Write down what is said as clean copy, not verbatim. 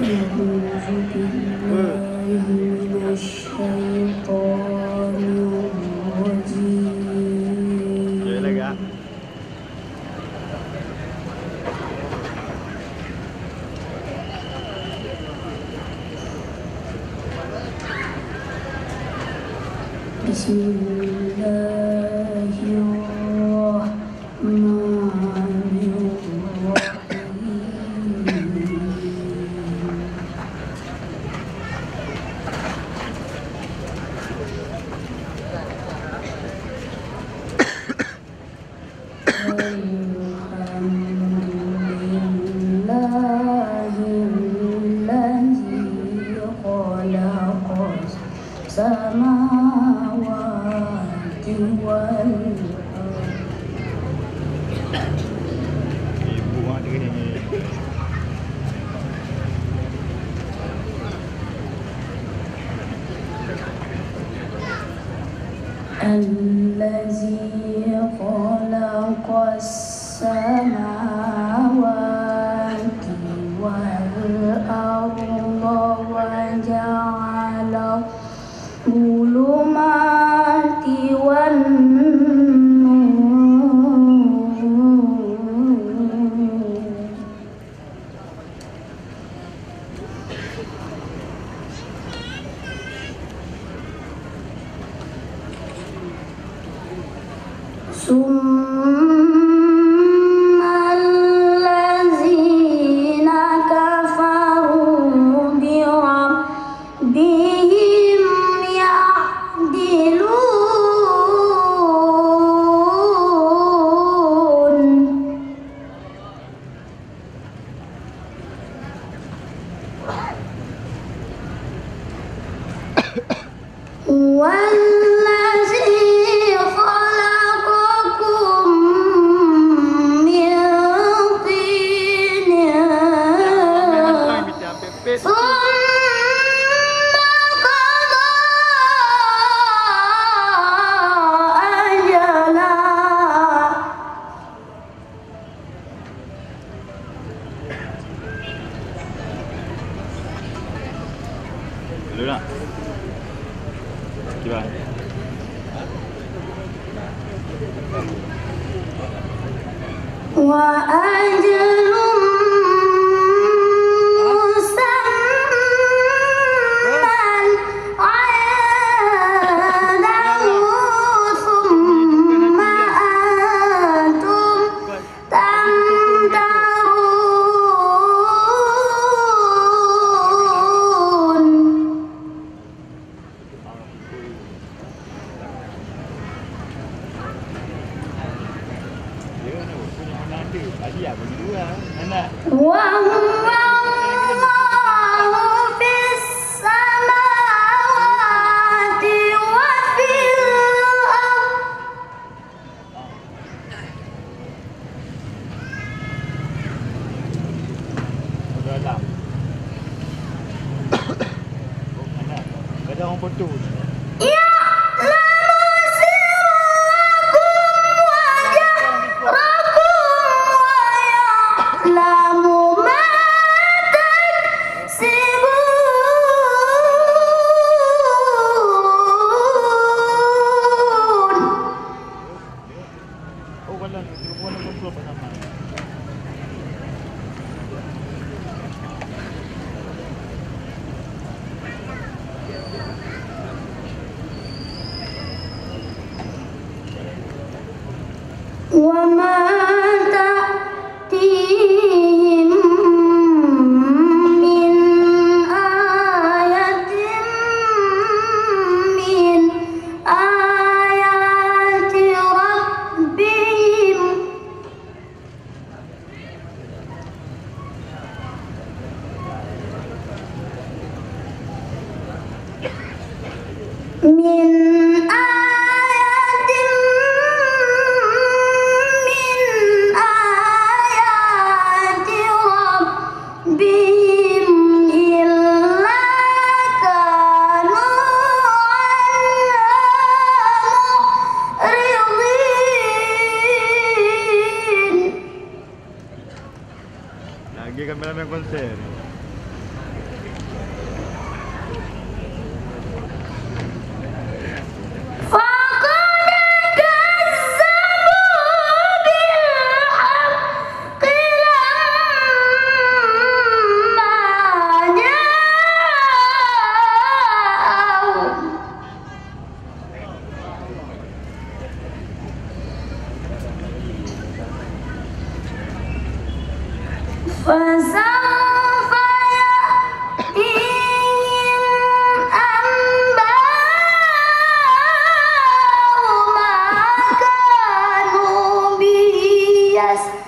أعوذ بالله من الشيطان الرجيم. بسم الله الرحمن السماوات والأرض. الذي خلق السماوات والأرض وجعل الظلمات والنور. ثم الذين كفروا بربهم يعدلون. والذي خلقكم من طين ثم قضى أجلا. Dulu nak? Gimana? وأجل مسمى عنده ثم أنتم تمترون. والله في السماوات وفي الأرض. Ada orang foto. وما تأتيهم من آية من آيات ربهم Lagi kameramen konser. فسوف يأتيهم أنباء ما كانوا به يستهزئون